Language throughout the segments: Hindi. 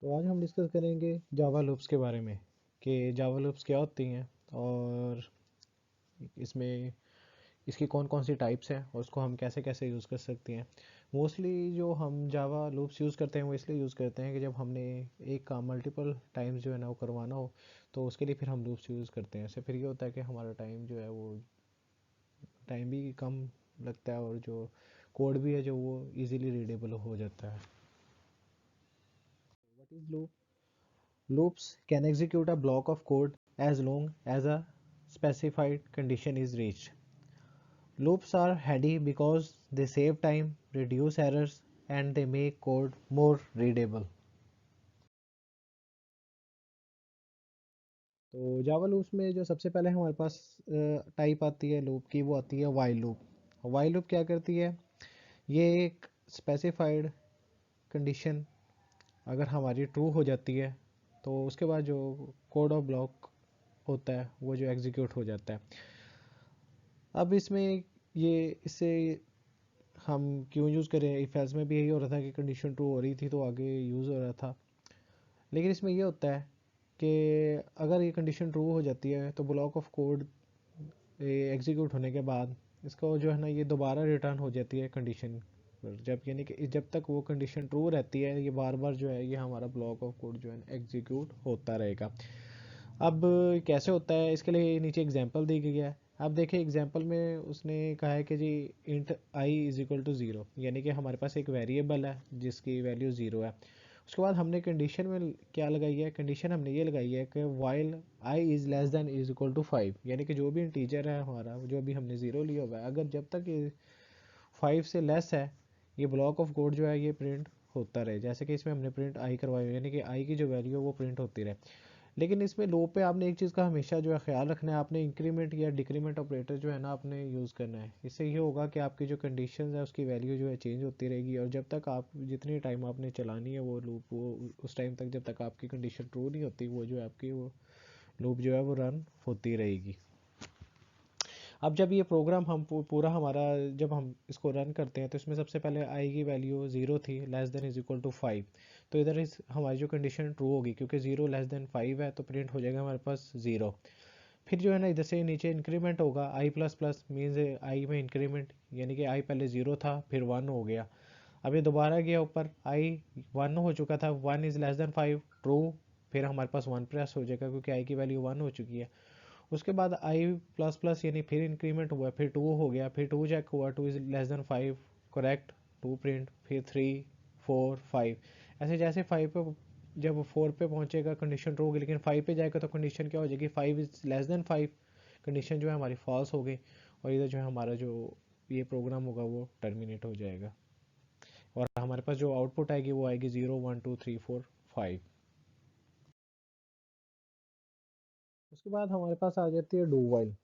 तो आज हम डिस्कस करेंगे जावा लूप्स के बारे में कि जावा लूप्स क्या होती हैं और इसमें इसकी कौन कौन सी टाइप्स हैं और उसको हम कैसे कैसे यूज़ कर सकते हैं। मोस्टली जो हम जावा लूप्स यूज़ करते हैं वो इसलिए यूज़ करते हैं कि जब हमने एक काम मल्टीपल टाइम्स जो है ना वो करवाना हो तो उसके लिए फिर हम लूप्स यूज़ करते हैं। इससे फिर ये होता है कि हमारा टाइम जो है वो टाइम भी कम लगता है और जो कोड भी है जो वो इजीली रीडेबल हो जाता है। What is loop? Loops can execute a block of code as long as a specified condition is reached. Loops are handy because they save time, reduce errors, and they make code more readable. तो जावा लूप्स में जो सबसे पहले हमारे पास टाइप आती है लूप की वो आती है वाइल लूप। वाइल लूप क्या करती है? ये एक स्पेसिफाइड कंडीशन अगर हमारी ट्रू हो जाती है तो उसके बाद जो कोड ऑफ ब्लॉक होता है वो जो एग्जीक्यूट हो जाता है। अब इसमें ये इससे हम क्यों यूज़ करें, इफ एल्स में भी यही हो रहा था कि कंडीशन ट्रू हो रही थी तो आगे यूज़ हो रहा था। लेकिन इसमें ये होता है कि अगर ये कंडीशन ट्रू हो जाती है तो ब्लॉक ऑफ कोड एग्जीक्यूट होने के बाद इसको जो है ना ये दोबारा रिटर्न हो जाती है कंडीशन पर, जब यानी कि जब तक वो कंडीशन ट्रू रहती है ये बार बार जो है ये हमारा ब्लॉक ऑफ कोड जो है एग्जीक्यूट होता रहेगा। अब कैसे होता है इसके लिए नीचे एग्जांपल दी गई है। आप देखिए एग्जांपल में उसने कहा है कि जी int I is equal to zero, यानी कि हमारे पास एक वेरिएबल है जिसकी वैल्यू ज़ीरो है। उसके बाद हमने कंडीशन में क्या लगाई है? कंडीशन हमने ये लगाई है कि while I is less than is equal to five, यानी कि जो भी इंटीजर है हमारा जो अभी हमने ज़ीरो लिया हुआ है अगर जब तक ये फाइव से लेस है ये ब्लॉक ऑफ कोड जो है ये प्रिंट होता रहे। जैसे कि इसमें हमने प्रिंट आई करवाई यानी कि आई की जो वैल्यू है वो प्रिंट होती रहे। लेकिन इसमें लो पे आपने एक चीज़ का हमेशा जो है ख्याल रखना है, आपने इंक्रीमेंट या डिक्रीमेंट ऑपरेटर जो है ना आपने यूज़ करना है। इससे ये होगा कि आपकी जो कंडीशन है उसकी वैल्यू जो है चेंज होती रहेगी और जब तक आप जितनी टाइम आपने चलानी है वो लूप वो उस टाइम तक जब तक आपकी कंडीशन ट्रू नहीं होती वो जो है आपकी वो लूप जो है वो रन होती रहेगी। अब जब ये प्रोग्राम हम पूरा हमारा जब हम इसको रन करते हैं तो इसमें सबसे पहले आई की वैल्यू ज़ीरो थी, less than is equal to five. तो इधर इस हमारी जो कंडीशन ट्रू होगी क्योंकि ज़ीरो लेस देन फाइव है तो प्रिंट हो जाएगा हमारे पास ज़ीरो। फिर जो है ना इधर से नीचे इंक्रीमेंट होगा आई प्लस प्लस मीन्स आई में इंक्रीमेंट, यानी कि आई पहले ज़ीरो था फिर वन हो गया। अब ये दोबारा गया ऊपर आई वन हो चुका था, one is less than five true, फिर हमारे पास वन प्लस हो जाएगा क्योंकि आई की वैल्यू वन हो चुकी है। उसके बाद आई प्लस प्लस यानी फिर इंक्रीमेंट हुआ फिर टू हो गया, फिर टू चेक हुआ two is less than five correct two print, फिर थ्री फोर फाइव। ऐसे जैसे फाइव पे जब फोर पे पहुंचेगा कंडीशन ट्रू होगी लेकिन फाइव पे जाएगा तो कंडीशन क्या हो जाएगी? Five is less than five, condition जो है हमारी फॉल्स हो गई और इधर जो है हमारा जो ये प्रोग्राम होगा वो टर्मिनेट हो जाएगा और हमारे पास जो आउटपुट आएगी वो आएगी zero one two three four five. उसके बाद हमारे पास आ जाती है डू वाइल।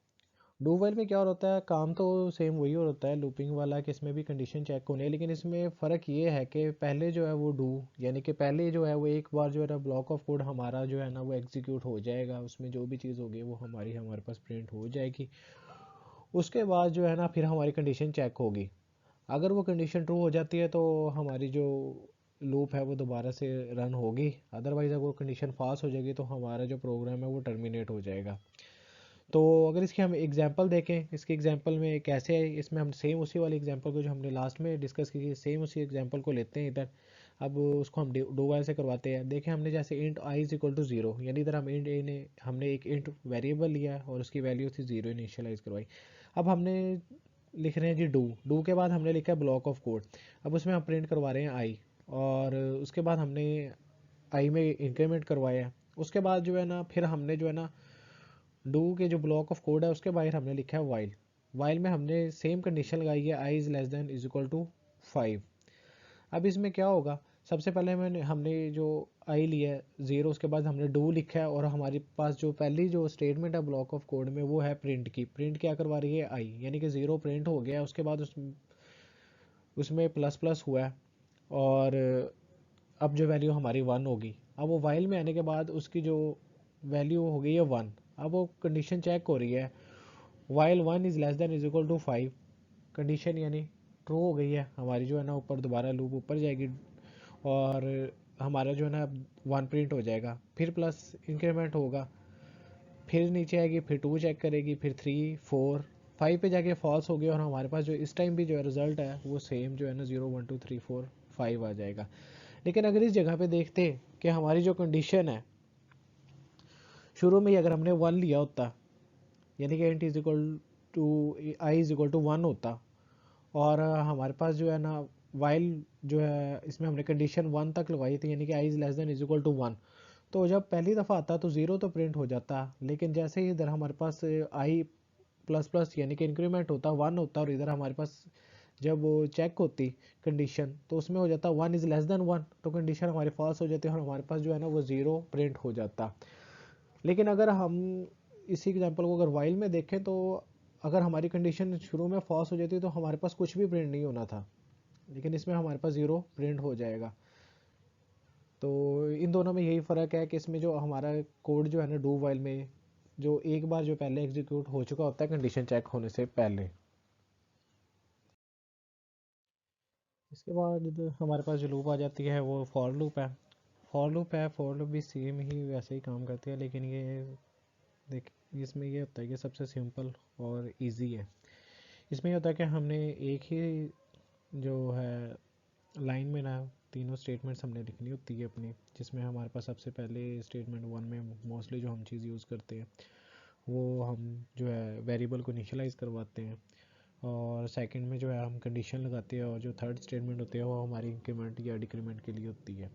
डू वाइल में क्या होता है? काम तो सेम वही होता है लूपिंग वाला कि इसमें भी कंडीशन चेक होनी है, लेकिन इसमें फ़र्क ये है कि पहले जो है वो डू यानी कि पहले जो है वो एक बार जो है ना ब्लॉक ऑफ कोड हमारा जो है ना वो एग्जीक्यूट हो जाएगा, उसमें जो भी चीज़ होगी वो हमारे पास प्रिंट हो जाएगी। उसके बाद जो है ना फिर हमारी कंडीशन चेक होगी। अगर वो कंडीशन ट्रू हो जाती है तो हमारी जो लूप है वो दोबारा से रन होगी, अदरवाइज़ अगर वो कंडीशन फॉल्स हो जाएगी तो हमारा जो प्रोग्राम है वो टर्मिनेट हो जाएगा। तो अगर इसकी हम एग्जांपल देखें, इसके एग्जांपल में कैसे है, इसमें हम सेम उसी वाली एग्जांपल को जो हमने लास्ट में डिस्कस की थी सेम उसी एग्जांपल को लेते हैं इधर। अब उसको हम डू वाइल से करवाते हैं। देखें हमने जैसे int I is equal to zero, यानी इधर हम इंट ए ने हमने एक इंट वेरिएबल लिया और उसकी वैल्यू थी ज़ीरो इनिशियलाइज करवाई। अब हमने लिख रहे हैं जी डू, डू के बाद हमने लिखा है ब्लॉक ऑफ कोड। अब उसमें हम प्रिंट करवा रहे हैं आई और उसके बाद हमने आई में इंक्रीमेंट करवाया है। उसके बाद जो है ना फिर हमने जो है ना डू के जो ब्लॉक ऑफ कोड है उसके बाहर हमने लिखा है वाइल। वाइल में हमने सेम कंडीशन लगाई है I is less than is equal to five. अब इसमें क्या होगा? सबसे पहले हमने जो आई लिया है ज़ीरो, उसके बाद हमने डू लिखा है और हमारे पास जो पहली जो स्टेटमेंट है ब्लॉक ऑफ कोड में वो है प्रिंट की। प्रिंट क्या करवा रही है? आई, यानी कि ज़ीरो प्रिंट हो गया। उसके बाद उसमें प्लस प्लस हुआ है और अब जो वैल्यू हमारी वन होगी। अब वो वाइल में आने के बाद उसकी जो वैल्यू हो गई है वन। अब वो कंडीशन चेक हो रही है while one is less than is equal to five, condition यानी ट्रू हो गई है हमारी जो है ना ऊपर दोबारा लूप ऊपर जाएगी और हमारा जो है ना 1 प्रिंट हो जाएगा, फिर प्लस इंक्रीमेंट होगा, फिर नीचे आएगी, फिर 2 चेक करेगी, फिर 3 4 5 पे जाके फॉल्स हो गया, और हमारे पास जो इस टाइम भी जो है रिजल्ट है वो सेम जो है ना 0 1 2 3 4 5 आ जाएगा। लेकिन अगर इस जगह पे देखते कि हमारी जो कंडीशन है शुरू में ही अगर हमने 1 लिया होता, यानी कि int is equal to I is equal to 1 होता, और हमारे पास जो है ना वाइल जो है इसमें हमने कंडीशन 1 तक लगाई थी, यानी कि I is less than is equal to 1, तो जब पहली दफ़ा आता तो 0 तो प्रिंट हो जाता। लेकिन जैसे ही इधर हमारे पास आई प्लस प्लस यानी कि इंक्रीमेंट होता 1 होता, और इधर हमारे पास जब वो चेक होती कंडीशन तो उसमें हो जाता 1 इज़ लेस देन 1, तो कंडीशन हमारी फॉल्स हो जाती है और हमारे पास जो है ना वो 0 प्रिंट हो जाता। लेकिन अगर हम इसी एग्जांपल को अगर वाइल में देखें तो अगर हमारी कंडीशन शुरू में फॉल्स हो जाती तो हमारे पास कुछ भी प्रिंट नहीं होना था, लेकिन इसमें हमारे पास 0 प्रिंट हो जाएगा। तो इन दोनों में यही फ़र्क है कि इसमें जो हमारा कोड जो है ना डू वाइल में जो एक बार जो पहले एग्जीक्यूट हो चुका होता है कंडीशन चेक होने से पहले। इसके बाद हमारे पास जो लूप आ जाती है वो फॉर लूप है। फॉर लूप भी सेम ही वैसे ही काम करती है, लेकिन ये देख इसमें ये होता है कि सबसे सिंपल और इजी है। इसमें ये होता है कि हमने एक ही जो है लाइन में ना तीनों स्टेटमेंट्स हमने लिखनी होती है अपनी, जिसमें हमारे पास सबसे पहले स्टेटमेंट 1 में मोस्टली जो हम चीज़ यूज़ करते हैं वो हम जो है वेरिएबल को इनिशियलाइज़ करवाते हैं, और सेकंड में जो है हम कंडीशन लगाते हैं, और जो थर्ड स्टेटमेंट होती है वो हमारी इंक्रीमेंट या डिक्रीमेंट के लिए होती है।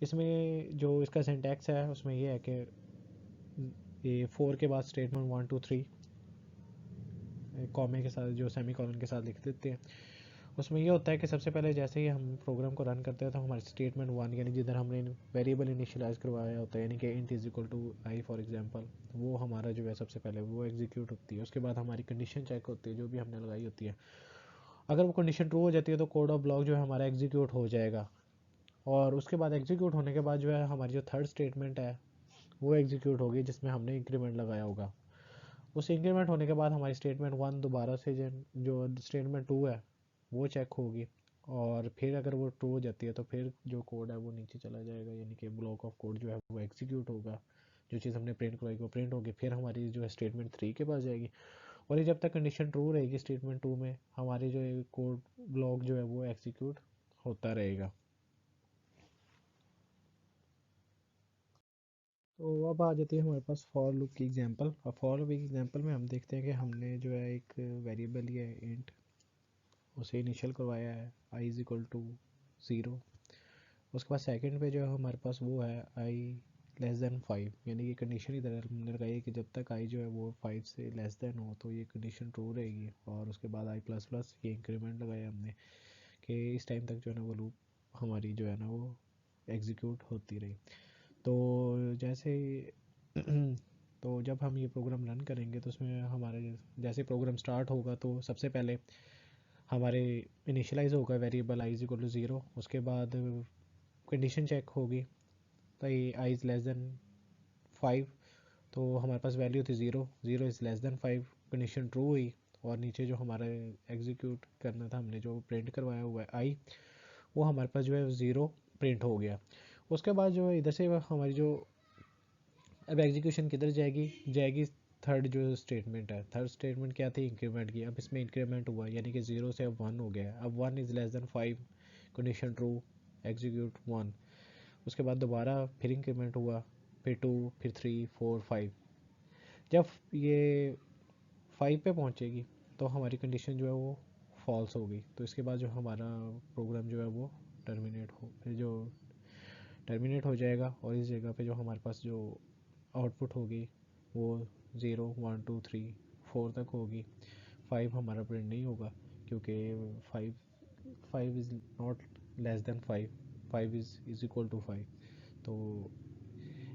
इसमें जो इसका सिंटैक्स है उसमें ये है कि ये 4 के बाद स्टेटमेंट 1 2 3 कॉमे के साथ जो सेमी कॉलन के साथ लिख देते हैं। उसमें ये होता है कि सबसे पहले जैसे ही हम प्रोग्राम को रन करते हैं तो हमारे स्टेटमेंट 1 यानी जिधर हमने वेरिएबल इनिशियलाइज करवाया होता है, यानी कि int is equal to I for example, वो हमारा जो है सबसे पहले वो एग्जीक्यूट होती है। उसके बाद हमारी कंडीशन चेक होती है जो भी हमने लगाई होती है। अगर वो कंडीशन ट्रू हो जाती है तो कोड ऑफ ब्लॉक जो है हमारा एग्जीक्यूट हो जाएगा, और उसके बाद एग्जीक्यूट होने के बाद जो है हमारी जो थर्ड स्टेटमेंट है वो एग्जीक्यूट होगी जिसमें हमने इंक्रीमेंट लगाया होगा। उस इंक्रीमेंट होने के बाद हमारी स्टेटमेंट 1 दोबारा से जो स्टेटमेंट 2 है वो चेक होगी, और फिर अगर वो ट्रू हो जाती है तो फिर जो कोड है वो नीचे चला जाएगा, यानी कि ब्लॉक ऑफ कोड जो है वो एग्जीक्यूट होगा, जो चीज़ हमने प्रिंट करवाई वो प्रिंट होगी, फिर हमारी जो है स्टेटमेंट 3 के पास जाएगी, और ये जब तक कंडीशन ट्रू रहेगी स्टेटमेंट 2 में हमारी जो कोड ब्लॉक जो है वो एग्जीक्यूट होता रहेगा। तो अब आ जाती है हमारे पास फॉर लूप की एग्जांपल। और फॉर लूप की एग्जांपल में हम देखते हैं कि हमने जो है एक वेरिएबल या इंट उसे इनिशियल करवाया है आई इज इक्वल टू 0। उसके बाद सेकंड पे जो है हमारे पास वो है आई लेस देन 5, यानी कि कंडीशन इधर हमने लगाई है कि जब तक आई जो है वो 5 से लेस देन हो तो ये कंडीशन ट्रू रहेगी, और उसके बाद आई प्लस प्लस ये इंक्रीमेंट लगाया हमने कि इस टाइम तक जो है ना वो लूप हमारी जो है ना वो एग्जीक्यूट होती रही। तो जैसे तो जब हम ये प्रोग्राम रन करेंगे तो उसमें हमारे जैसे प्रोग्राम स्टार्ट होगा तो सबसे पहले हमारे इनिशियलाइज होगा variable I is equal to 0। उसके बाद कंडीशन चेक होगी तो आई इज़ लेस देन 5, तो हमारे पास वैल्यू थी 0, 0 is less than 5, condition true हुई, और नीचे जो हमारा एग्जीक्यूट करना था हमने जो प्रिंट करवाया हुआ है आई, वो हमारे पास जो है 0 प्रिंट हो गया। उसके बाद जो है इधर से हमारी जो अब एग्जीक्यूशन किधर जाएगी जाएगी थर्ड जो स्टेटमेंट है, थर्ड स्टेटमेंट क्या थी इंक्रीमेंट की, अब इसमें इंक्रीमेंट हुआ यानी कि 0 से अब 1 हो गया, अब 1 is less than 5, condition true, execute 1। उसके बाद दोबारा फिर इंक्रीमेंट हुआ, फिर 2, फिर 3 4 5। जब ये 5 पे पहुंचेगी तो हमारी कंडीशन जो है वो फॉल्स होगी, तो इसके बाद जो हमारा प्रोग्राम जो है वो टर्मिनेट हो जाएगा, और इस जगह पे जो हमारे पास जो आउटपुट होगी वो 0 1 2 3 4 तक होगी। 5 हमारा प्रिंट नहीं होगा क्योंकि 5 5 is not less than 5, 5 is equal to 5। तो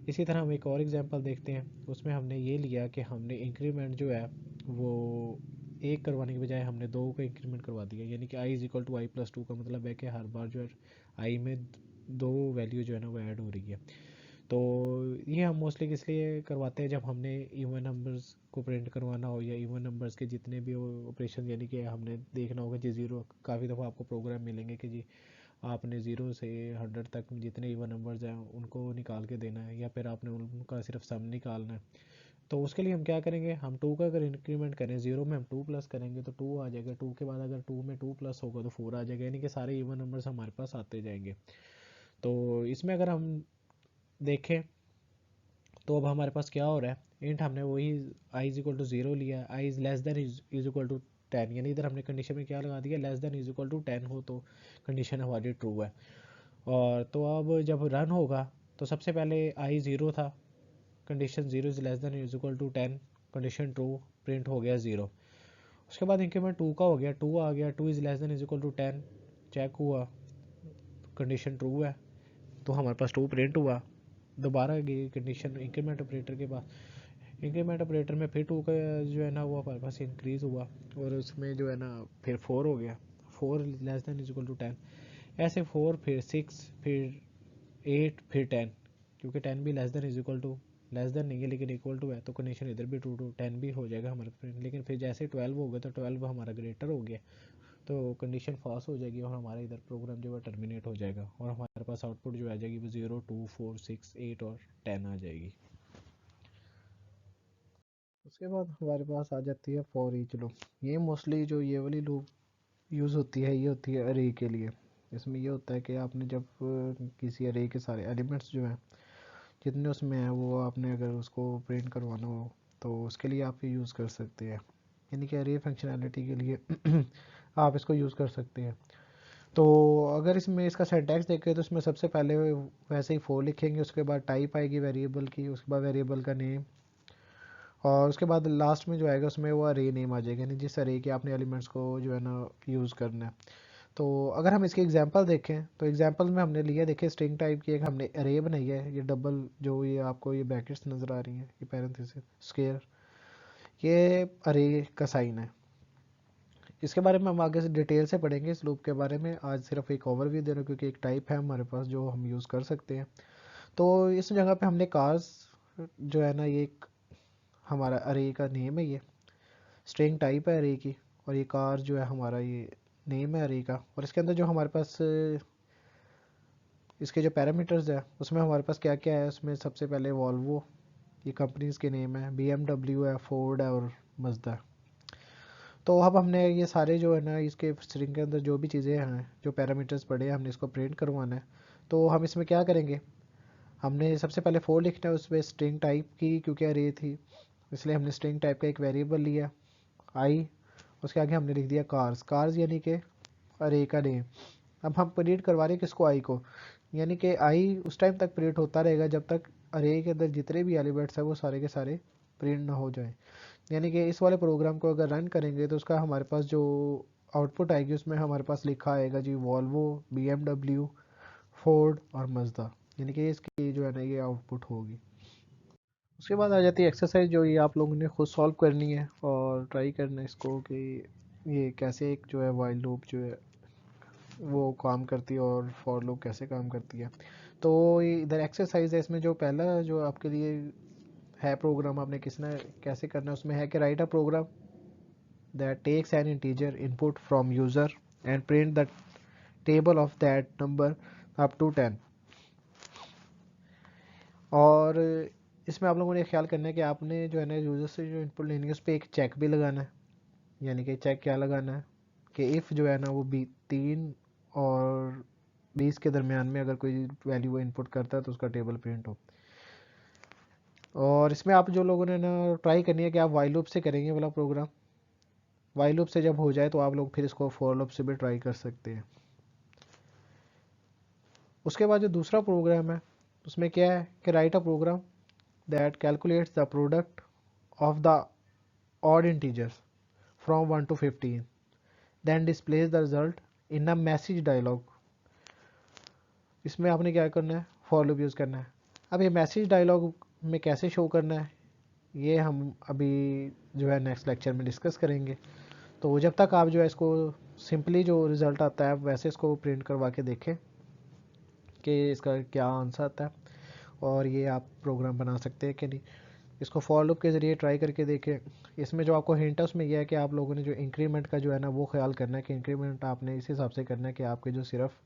इसी तरह हम एक और एग्जांपल देखते हैं, उसमें हमने ये लिया कि हमने इंक्रीमेंट जो है वो एक करवाने के बजाय हमने दो का इंक्रीमेंट करवा दिया, यानी कि I is equal to I plus two का मतलब है कि हर बार जो है आई में दो वैल्यू जो है ना वो ऐड हो रही है। तो ये हम मोस्टली किस लिए करवाते हैं, जब हमने इवन नंबर्स को प्रिंट करवाना हो या इवन नंबर्स के जितने भी ऑपरेशन, यानी कि हमने देखना होगा जी ज़ीरो, काफ़ी दफ़ा आपको प्रोग्राम मिलेंगे कि जी आपने 0 से 100 तक जितने इवन नंबर्स हैं उनको निकाल के देना है, या फिर आपने उनका सिर्फ सम निकालना है। तो उसके लिए हम क्या करेंगे, हम 2 का अगर इंक्रीमेंट करें, 0 में हम 2 प्लस करेंगे तो 2 आ जाएगा, 2 के बाद अगर 2 में 2 प्लस होगा तो 4 आ जाएगा, यानी कि सारे इवन नंबर्स हमारे पास आते जाएंगे। तो इसमें अगर हम देखें तो अब हमारे पास क्या हो रहा है, इंट हमने वही आई इज इक्वल टू 0 लिया, I is less than is equal to 10, यानी इधर हमने कंडीशन में क्या लगा दिया, less than is equal to 10 हो तो कंडीशन हमारी ट्रू है। और तो अब जब रन होगा तो सबसे पहले आई 0 था, condition 0 is less than is equal to 10, condition true, print हो गया 0। उसके बाद इंक्रीमेंट 2 का हो गया, 2 आ गया, 2 is less than is equal to 10, check हुआ, कंडीशन ट्रू है तो हमारे पास 2 प्रिंट हुआ। दोबारा गई कंडीशन इंक्रीमेंट ऑपरेटर के पास, इंक्रीमेंट ऑपरेटर में फिर 2 का जो है ना वो हमारे पास इंक्रीज़ हुआ, और उसमें जो है ना फिर 4 हो गया, 4 less than is equal to 10, ऐसे 4 फिर 6 फिर 8 फिर 10, क्योंकि 10 भी less than is equal to, less than नहीं है लेकिन इक्वल टू है तो कंडीशन इधर भी ट्रू टू 10 भी हो जाएगा हमारे फ्रेंड। लेकिन फिर जैसे 12 हो गया तो 12 हमारा ग्रेटर हो गया तो कंडीशन फॉल्स हो जाएगी और हमारा इधर प्रोग्राम जो है टर्मिनेट हो जाएगा, और हमारे पास आउटपुट जो आ जाएगी वो 0 2 4 6 8 और 10 आ जाएगी। उसके बाद हमारे पास आ जाती है फॉर ईच लूप। ये मोस्टली जो ये वाली लूप यूज़ होती है ये होती है अरे के लिए। इसमें ये होता है कि आपने जब किसी अरे के सारे एलिमेंट्स जो हैं जितने उसमें हैं वो आपने अगर उसको प्रिंट करवाना हो तो उसके लिए आप ये यूज़ कर सकते हैं, यानी कि अरे फंक्शनैलिटी के लिए आप इसको यूज़ कर सकते हैं। तो अगर इसमें इसका सिंटैक्स देखें तो इसमें सबसे पहले वैसे ही फोर लिखेंगे, उसके बाद टाइप आएगी वेरिएबल की, उसके बाद वेरिएबल का नेम, और उसके बाद लास्ट में जो आएगा उसमें वो अरे नेम आ जाएगा, यानी जिस अरे के आपने एलिमेंट्स को जो है ना यूज़ करना है। तो अगर हम इसके एग्जांपल देखें तो एग्जांपल में हमने लिया, देखिए स्ट्रिंग टाइप की एक हमने अरे बनाई है, ये डबल जो ये आपको ये ब्रैकेट्स नज़र आ रही हैं, ये पैरेंथेसिस स्क्वायर, ये अरे का साइन है। इसके बारे में हम आगे से डिटेल से पढ़ेंगे इस लूप के बारे में, आज सिर्फ एक ओवरव्यू दे रहा हूँ क्योंकि एक टाइप है हमारे पास जो हम यूज़ कर सकते हैं। तो इस जगह पे हमने कार्स जो है ना ये एक हमारा अरे का नेम है, ये स्ट्रिंग टाइप है अरे की, और ये कार जो है हमारा ये नेम है अरे का, और इसके अंदर जो हमारे पास इसके जो पैरामीटर्स है उसमें हमारे पास क्या क्या है, उसमें सबसे पहले वॉल्वो, ये कंपनीज के नेम है, BMW है, फोर्ड है और मजदा है। तो अब हमने ये सारे जो है ना इसके स्ट्रिंग के अंदर जो भी चीज़ें हैं जो पैरामीटर्स पड़े हैं हमने इसको प्रिंट करवाना है। तो हम इसमें क्या करेंगे, हमने सबसे पहले फोर लिखना है उसमें स्ट्रिंग टाइप की, क्योंकि अरे थी इसलिए हमने स्ट्रिंग टाइप का एक वेरिएबल लिया आई, उसके आगे हमने लिख दिया कार्स, कार्स यानी कि अरे का नेम। अब हम प्रिंट करवा रहे हैं किसको, आई को, यानी कि आई उस टाइम तक प्रिंट होता रहेगा जब तक अरे के अंदर जितने भी एलिमेंट्स हैं वो सारे के सारे प्रिंट ना हो जाए। यानी कि इस वाले प्रोग्राम को अगर रन करेंगे तो उसका हमारे पास जो आउटपुट आएगी उसमें हमारे पास लिखा आएगा जी वॉल्वो, BMW, फोर्ड और मजदा, यानी कि इसकी जो है ना ये आउटपुट होगी। उसके बाद आ जाती है एक्सरसाइज जो ये आप लोगों ने खुद सॉल्व करनी है और ट्राई करना है इसको कि ये कैसे एक जो है वाइल लूप जो है वो काम करती है और फॉर लूप कैसे काम करती है। तो ये इधर एक्सरसाइज है, इसमें जो पहला जो आपके लिए है प्रोग्राम आपने किसने कैसे करना है, उसमें है कि write a program that takes an integer input from user and print the table of that number up to 10। और इसमें आप लोगों ने ख्याल करना है कि आपने जो है ना यूज़र से जो इनपुट लेनी है उस पर एक चेक भी लगाना है, यानी कि चेक क्या लगाना है कि इफ़ जो है ना वो 3 और 20 के दरमियान में अगर कोई वैल्यू वो इनपुट करता है तो उसका टेबल प्रिंट हो। और इसमें आप जो लोगों ने ना ट्राई करनी है कि आप वाइल लूप से करेंगे वाला प्रोग्राम, वाइल लूप से जब हो जाए तो आप लोग फिर इसको फॉर लूप से भी ट्राई कर सकते हैं। उसके बाद जो दूसरा प्रोग्राम है उसमें क्या है कि write a program that calculates the product of the odd integers from 1 to 15 then displays the result in a message dialog. इसमें आपने क्या करना है, फॉर लूप यूज़ करना है। अब ये मैसेज डायलॉग में कैसे शो करना है ये हम अभी जो है नेक्स्ट लेक्चर में डिस्कस करेंगे। तो जब तक आप जो है इसको सिंपली जो रिज़ल्ट आता है वैसे इसको प्रिंट करवा के देखें कि इसका क्या आंसर आता है और ये आप प्रोग्राम बना सकते हैं कि नहीं। इसको फॉर लूप के ज़रिए ट्राई करके देखें। इसमें जो आपको हिंट है उसमें यह है कि आप लोगों ने जो इंक्रीमेंट का जो है ना वो ख्याल करना है कि इंक्रीमेंट आपने इस हिसाब से करना है कि आपके जो सिर्फ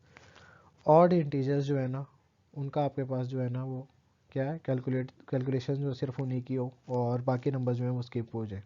ऑड इंटीजर्स जो है ना, उनका आपके पास जो है ना वो क्या है, कैलकुलेशन जो सिर्फ उन्हीं की हो और बाकी नंबर जो है वो स्किप हो जाए।